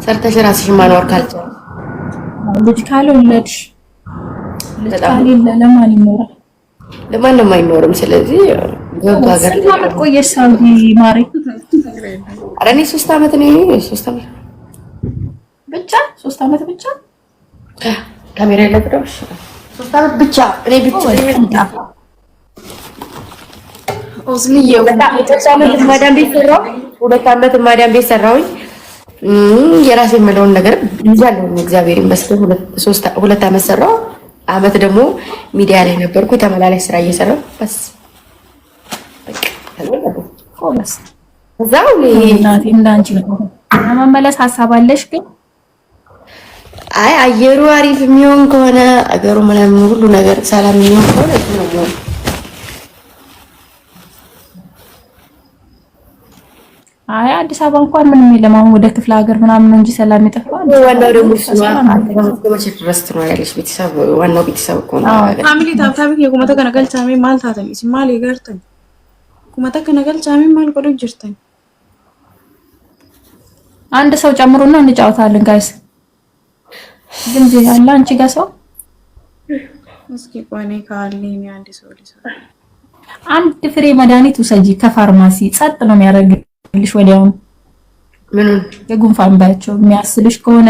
ሰርተሽ ራስሽ ማኖር ካልቻልሽ ልጅ ካልወለድሽ ልጅ ካሌለ ለማን ይኖራል? ለማንም አይኖርም። ስለዚህ ገብቶ ሀገር ስንት ዓመት ቆየሽ ሳውዲ ማሪ? ኧረ እኔ 3 ዓመት ነው። 3 ዓመት ብቻ 3 ዓመት ብቻ ካሜራ ያለብሽ 3 ዓመት ብቻ እኔ ብቻ ኦዝሚዬ ሁለት ዓመት ማዳም ቤት ሰራሁኝ። የራሴ የምለውን ነገር ይዛለሁ። እግዚአብሔር ይመስገን። ሁለት ዓመት ሰራሁ። ዓመት ደግሞ ሚዲያ ላይ ነበርኩ። ተመላላሽ ስራ እየሰራሁ በስ እዛው እናቴ እንዳንቺ ነው መመለስ ሀሳብ አለሽ ግን አይ አየሩ አሪፍ የሚሆን ከሆነ አገሩ ምናምን ሁሉ ነገር ሰላም የሚሆን ከሆነ ነው። አይ አዲስ አበባ እንኳን ምንም የለም። አሁን ወደ ክፍለ ሀገር ምናምን እንጂ ሰላም ይጠፋል። ዋናው ደግሞ መቼ ድረስ ትኖሪያለሽ? ቤተሰብ ዋናው ቤተሰብ እኮ ነው። ፋሚሊ ታብታብ የቁመተ ከነገልቻሜ ማል ታተሚ ሲማል ይገርተኝ ቁመተ ከነገልቻሜ ማል ቆዶ ጅርተኝ አንድ ሰው ጨምሩና እንጫወታለን ጋይስ። ግን ያለ አንቺ ጋር ሰው እስኪ ቆኔ ካለኝ አንድ ሰው ሊሰራ አንድ ፍሬ መድኃኒት ውሰጂ ከፋርማሲ ጸጥ ነው የሚያደርግልሽ ወዲያውኑ። ምኑን የጉንፋን ባያቸው የሚያስልሽ ከሆነ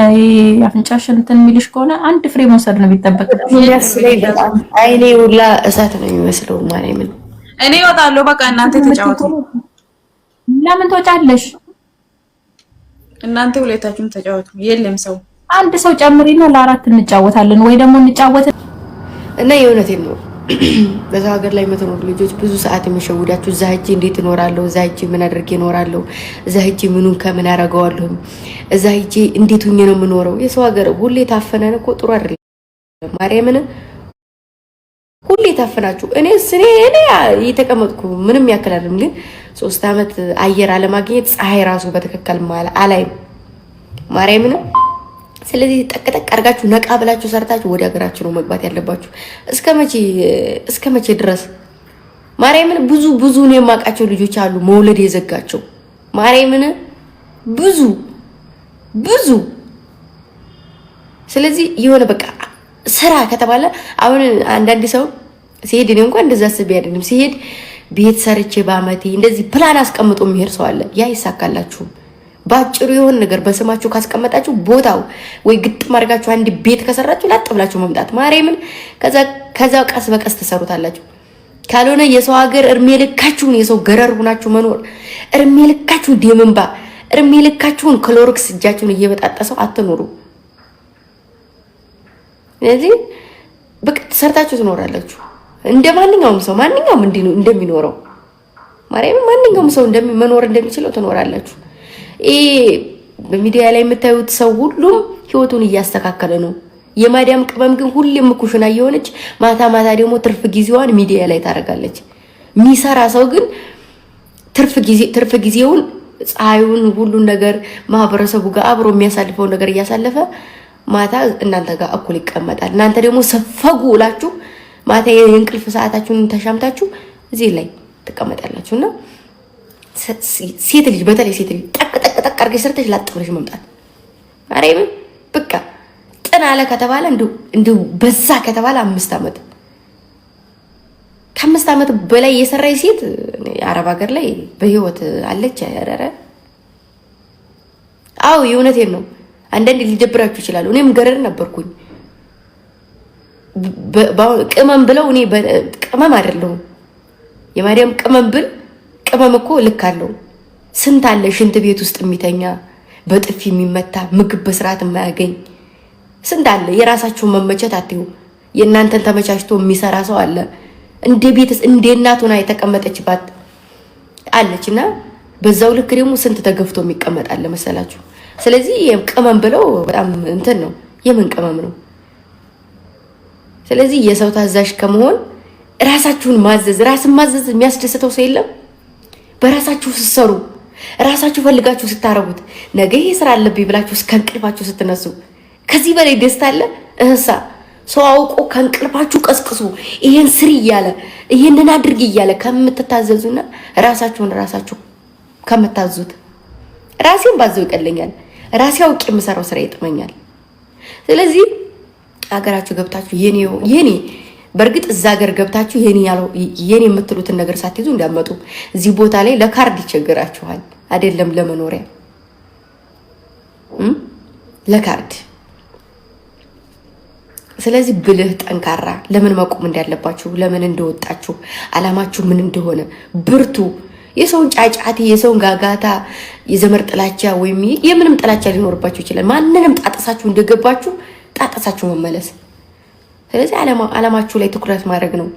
አፍንጫሽን እንትን የሚልሽ ከሆነ አንድ ፍሬ መውሰድ ነው የሚጠበቅብሽ። የሚያስለኝ በጣም አይኔ ሁላ እሳት ነው የሚመስለው። ማርያምን እኔ እወጣለሁ። በቃ እናንተ ተጫወቱ። ለምን ትወጫለሽ? እናንተ ሁለታችሁም ተጫወቱ። የለም ሰው አንድ ሰው ጨምሪና ለአራት እንጫወታለን ወይ ደግሞ እንጫወት እና የእውነቴን ነው። በዛ ሀገር ላይ የምትኖሩ ልጆች ብዙ ሰዓት የሚሸውዳችሁ እዛ ሂጅ እንዴት እኖራለሁ፣ እዛ ሂጅ ምን አድርጌ እኖራለሁ፣ እዛ ሂጅ ምኑን ከምን አደርገዋለሁ፣ እዛ ሂጅ እንዴት ሁኜ ነው የምኖረው። የሰው ሀገር ሁሌ ታፈነን እኮ ጥሩ አይደለም። ማርያምን ሁሌ ታፈናችሁ። እኔ እየተቀመጥኩ ምንም ያክላልም፣ ግን 3 ዓመት አየር አለማግኘት ፀሐይ ራሱ በትክክል አላይም። ማርያምን ስለዚህ ጠቅጠቅ አድርጋችሁ ነቃ ብላችሁ ሰርታችሁ ወደ ሀገራችሁ ነው መግባት ያለባችሁ። እስከ መቼ ድረስ? ማርያምን ብዙ ነው የማውቃቸው ልጆች አሉ መውለድ የዘጋቸው። ማርያምን ብዙ ስለዚህ የሆነ በቃ ስራ ከተባለ አሁን አንዳንድ ሰው ሲሄድ እኔ እንኳን እንደዛ አስቤ አይደለም ሲሄድ ቤት ሰርቼ በአመቴ እንደዚህ ፕላን አስቀምጦ የሚሄድ ሰው አለ። ያ ይሳካላችሁም። ባጭሩ የሆነ ነገር በስማችሁ ካስቀመጣችሁ ቦታው ወይ ግጥም አድርጋችሁ አንድ ቤት ከሰራችሁ ላጥ ብላችሁ መምጣት ማርያምን ከዛ ቀስ በቀስ ተሰሩታላችሁ። ካልሆነ የሰው ሀገር እርሜ ልካችሁን የሰው ገረር ሆናችሁ መኖር እርሜ ልካችሁን ደምንባ እርሜ ልካችሁን ክሎሮክስ እጃችሁን እየበጣጠሰው አትኖሩ። ስለዚህ በቃ ተሰርታችሁ ትኖራላችሁ እንደ ማንኛውም ሰው ማንኛውም እንደሚኖረው ማርያምን ማንኛውም ሰው መኖር እንደሚችለው ትኖራላችሁ። በሚዲያ ላይ የምታዩት ሰው ሁሉም ህይወቱን እያስተካከለ ነው። የማዳም ቅመም ግን ሁሌም ኩሽና እየሆነች ማታ ደግሞ ትርፍ ጊዜዋን ሚዲያ ላይ ታደርጋለች። የሚሰራ ሰው ግን ትርፍ ጊዜውን ፀሐዩን ሁሉን ነገር ማህበረሰቡ ጋር አብሮ የሚያሳልፈው ነገር እያሳለፈ ማታ እናንተ ጋር እኩል ይቀመጣል። እናንተ ደግሞ ሰፈጉ ብላችሁ ማታ የእንቅልፍ ሰዓታችሁን ተሻምታችሁ እዚህ ላይ ትቀመጣላችሁና ሴት ልጅ በተለይ ሴት ልጅ ጠቅ አድርገሽ ሰርተሽ ላጥ ብለሽ መምጣት ማርያምን በቃ ጥና አለ ከተባለ እንዲሁ በዛ ከተባለ 5 ዓመት ከ5 ዓመት በላይ የሰራይ ሴት አረብ ሀገር ላይ በህይወት አለች። ያረረ አው የእውነቴን ነው። አንዳንዴ ሊደብራችሁ ይችላል። እኔም ገረድ ነበርኩኝ። ቅመም ብለው እኔ ቅመም አይደለሁም የማርያም ቅመም እኮ ልክ አለው። ስንት አለ ሽንት ቤት ውስጥ የሚተኛ በጥፊ የሚመታ ምግብ በስርዓት የማያገኝ ስንት አለ። የራሳችሁን መመቸት አትዩ። የእናንተን ተመቻችቶ የሚሰራ ሰው አለ። እንደ ቤትስ እንደ እናቱና የተቀመጠችባት አለችና በዛው ልክ ደግሞ ስንት ተገፍቶ የሚቀመጥ አለ መሰላችሁ። ስለዚህ ቅመም ብለው በጣም እንትን ነው። የምን ቅመም ነው? ስለዚህ የሰው ታዛዥ ከመሆን ራሳችሁን ራስን ማዘዝ የሚያስደስተው ሰው የለም። በራሳችሁ ስትሰሩ ራሳችሁ ፈልጋችሁ ስታረጉት ነገ ይሄ ስራ አለብኝ ብላችሁ እስከንቅልፋችሁ ስትነሱ ከዚህ በላይ ደስታ አለ? ሰው አውቆ ከንቅልፋችሁ ቀስቅሱ ይሄን ስሪ እያለ ይሄንን አድርግ እያለ ከምትታዘዙና ራሳችሁ ከምታዙት ራሴን ባዘው ይቀለኛል። ራሴ አውቄ የምሰራው ስራ ይጥመኛል። ስለዚህ አገራችሁ ገብታችሁ የኔ በእርግጥ እዛ ሀገር ገብታችሁ የኔ የምትሉትን ነገር ሳትይዙ እንዳመጡ። እዚህ ቦታ ላይ ለካርድ ይቸግራችኋል አይደለም ለመኖሪያ ለካርድ። ስለዚህ ብልህ ጠንካራ፣ ለምን መቆም እንዳለባችሁ፣ ለምን እንደወጣችሁ፣ አላማችሁ ምን እንደሆነ ብርቱ። የሰውን ጫጫቴ፣ የሰውን ጋጋታ፣ የዘመር ጥላቻ ወይም የምንም ጥላቻ ሊኖርባችሁ ይችላል። ማንንም ጣጥሳችሁ እንደገባችሁ ጣጥሳችሁ መመለስ። ስለዚህ አላማችሁ ላይ ትኩረት ማድረግ ነው።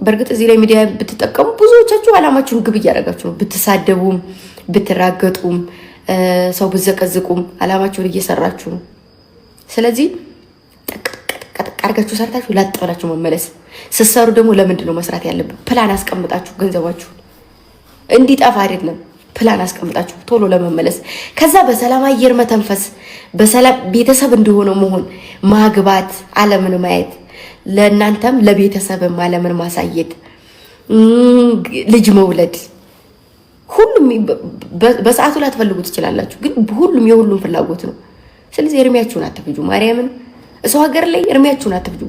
በእርግጥ እዚህ ላይ ሚዲያ ብትጠቀሙ ብዙዎቻችሁ አላማችሁን ግብ እያደረጋችሁ ነው። ብትሳደቡም ብትራገጡም ሰው ብዘቀዝቁም አላማችሁን እየሰራችሁ ነው። ስለዚህ አርጋችሁ ሰርታችሁ ላጥ ብላችሁ መመለስ። ስትሰሩ ደግሞ ለምንድን ነው መስራት ያለብን? ፕላን አስቀምጣችሁ ገንዘባችሁ እንዲጠፋ አይደለም፣ ፕላን አስቀምጣችሁ ቶሎ ለመመለስ። ከዛ በሰላም አየር መተንፈስ፣ በሰላም ቤተሰብ እንደሆነ መሆን፣ ማግባት፣ ዓለምን ማየት፣ ለእናንተም ለቤተሰብም ዓለምን ማሳየት፣ ልጅ መውለድ። ሁሉም በሰዓቱ ላትፈልጉ ትችላላችሁ፣ ግን ሁሉም የሁሉም ፍላጎት ነው። ስለዚህ እርሚያችሁን አትፍጁ። ማርያምን ሰው ሀገር ላይ እርሚያችሁን አትፍጁ።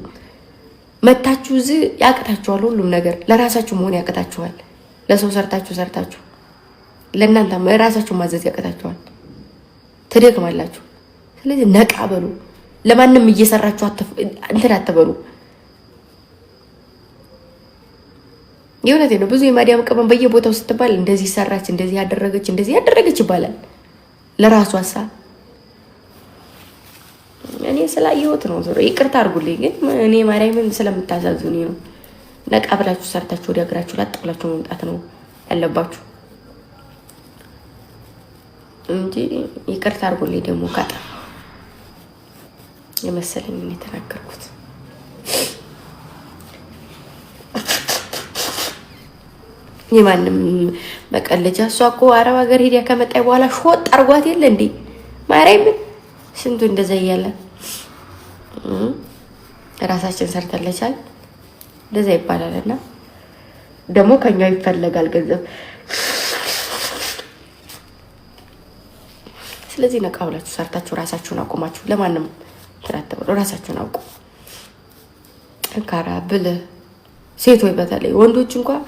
መታችሁ እዚህ ያቅታችኋል ሁሉም ነገር። ለራሳችሁ መሆን ያቅታችኋል። ለሰው ሰርታችሁ ለእናንተ ራሳችሁ ማዘዝ ያቅታችኋል። ትደክማላችሁ። ስለዚህ ነቃ በሉ። ለማንም እየሰራችሁ እንትን አትበሉ። የእውነቴን ነው። ብዙ የማዲያም ቅመም በየቦታው ስትባል እንደዚህ ሰራች፣ እንደዚህ ያደረገች ይባላል። ለራሱ አሳ እኔ ስላየሁት ነው። ዞሮ ይቅርታ አድርጉልኝ፣ ግን እኔ ማርያምን ስለምታሳዝኑ ነው። ነቃ ብላችሁ ሰርታችሁ ወደ ሀገራችሁ ላጥ ብላችሁ መምጣት ነው ያለባችሁ እንጂ ይቅርታ አድርጉልኝ። ደግሞ ካጣ የመሰለኝ ምን የተናገርኩት የማንም መቀለጃ። እሷ እኮ አረብ ሀገር ሄዳ ከመጣይ በኋላ ሾጥ አርጓት የለ እንዴ ማርያምን ስንቱ እንደዛ እያለ ራሳችን ሰርተለቻል እንደዛ ይባላልና ደግሞ ከኛው ይፈለጋል ገንዘብ። ስለዚህ ነቃ ብላችሁ ሰርታችሁ ራሳችሁን አቁማችሁ ለማንም ተራተበሉ። ራሳችሁን አውቁ። ጠንካራ ብልህ ሴቶች፣ በተለይ ወንዶች እንኳን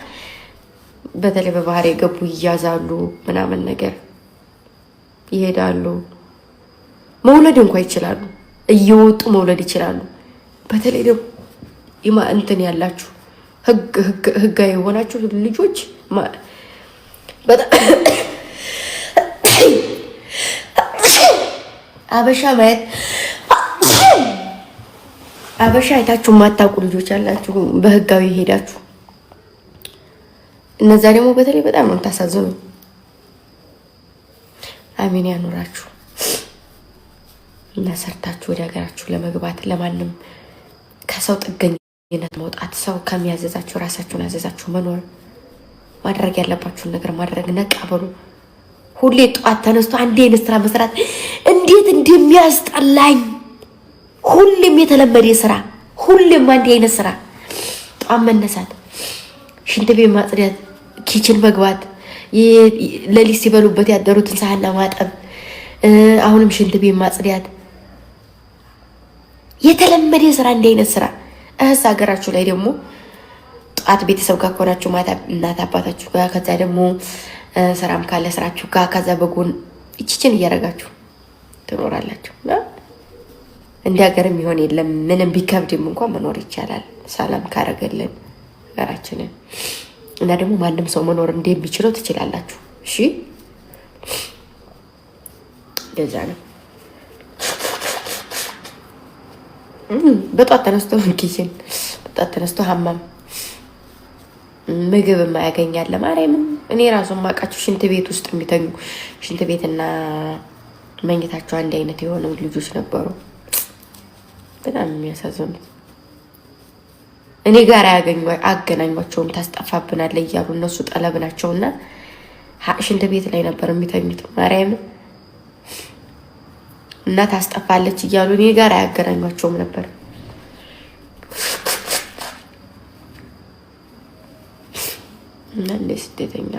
በተለይ በባህር የገቡ ይያዛሉ ምናምን ነገር ይሄዳሉ። መውለድ እንኳን ይችላሉ፣ እየወጡ መውለድ ይችላሉ። በተለይ ደግሞ እንትን ያላችሁ ህጋዊ የሆናችሁ ልጆች አበሻ አይታችሁ የማታውቁ ልጆች ያላችሁ በህጋዊ ሄዳችሁ፣ እነዛ ደግሞ በተለይ በጣም ነው የምታሳዝኑ። አሜን ያኖራችሁ እና ሰርታችሁ ወደ ሀገራችሁ ለመግባት ለማንም ከሰው ጥገኝነት መውጣት፣ ሰው ከሚያዘዛችሁ ራሳችሁን አዘዛችሁ መኖር፣ ማድረግ ያለባችሁን ነገር ማድረግ። ነቃ በሉ። ሁሌ ጠዋት ተነስቶ አንድ አይነት ስራ መስራት እንዴት እንደሚያስጠላኝ! ሁሌም የተለመደ ስራ፣ ሁሌም አንድ አይነት ስራ። ጠዋት መነሳት፣ ሽንት ቤት ማጽዳት፣ ኪችን መግባት፣ ለሊት ሲበሉበት ያደሩትን ሳህን ማጠብ፣ አሁንም ሽንት ቤት ማጽዳት፣ የተለመደ ስራ፣ እንዲህ አይነት ስራ። እህስ ሀገራችሁ ላይ ደግሞ ጠዋት ቤተሰብ ጋር ከሆናችሁ ማታ እናት አባታችሁ ጋር፣ ከዛ ደግሞ ስራም ካለ ስራችሁ ጋር፣ ከዛ በጎን እቺችን እያደረጋችሁ ትኖራላችሁ። እንዲህ ሀገር የሚሆን የለም። ምንም ቢከብድም እንኳን መኖር ይቻላል፣ ሰላም ካረገልን ሀገራችንን። እና ደግሞ ማንም ሰው መኖር እንደሚችለው ትችላላችሁ። እሺ እንደዛ ነው። በጧት ተነስቶ ኪችን፣ በጧት ተነስቶ ሀማም ምግብ የማያገኛለ ማርያምን። እኔ ራሱ የማውቃቸው ሽንት ቤት ውስጥ የሚተኙ ሽንት ቤትና መኝታቸው አንድ አይነት የሆኑ ልጆች ነበሩ። በጣም የሚያሳዝኑት። እኔ ጋር አገናኟቸውም ታስጠፋብናለ እያሉ እነሱ ጠለብ ናቸውና ሽንት ቤት ላይ ነበር የሚተኙት ማርያምን። እና ታስጠፋለች እያሉ እኔ ጋር አያገናኟቸውም ነበር። እና እንደ ስደተኛ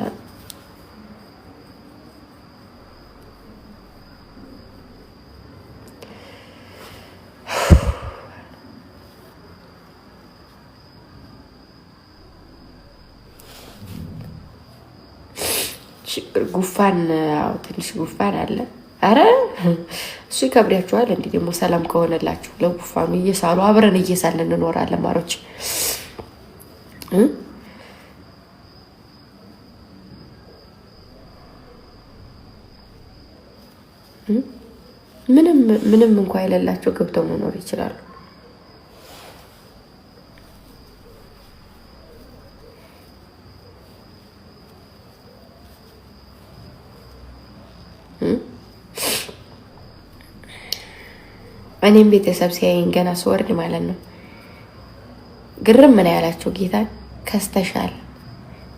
ጉፋን ትንሽ ጉፋን አለ። አረ እሱ ይከብዳችኋል እንዴ? ደግሞ ሰላም ከሆነላችሁ ለጉፋኑ እየሳሉ አብረን እየሳልን እንኖራለን ማሮች። ምንም እንኳን የሌላቸው ገብተው መኖር ይችላሉ። እኔም ቤተሰብ ሲያየኝ ገና ስወርድ ማለት ነው ግርም ምን ያላቸው ጌታን ከስተሻል፣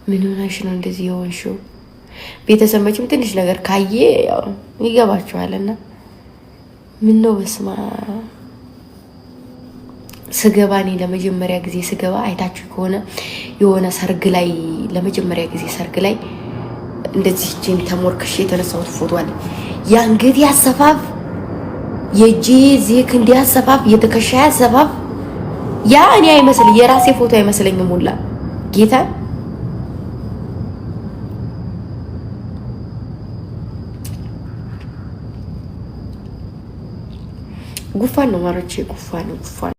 ምን ሆነሽ ነው እንደዚህ የሆንሽው? ቤተሰብ መቼም ትንሽ ነገር ካየ ያው ይገባችኋልና ምን ነው በስማ ስገባ እኔ ለመጀመሪያ ጊዜ ስገባ አይታችሁ ከሆነ የሆነ ሰርግ ላይ ለመጀመሪያ ጊዜ ሰርግ ላይ እንደዚህ እጄን ተሞርክሽ የተነሳሁት ፎቶ አለ። የአንገቴ አሰፋፍ፣ የእጄ ዜክ እንዲህ አሰፋፍ፣ የተከሻ አሰፋፍ ያ እኔ አይመስል የራሴ ፎቶ አይመስለኝም ሁላ ጌታ ጉፋን ነው ማሮቼ፣ ጉፋን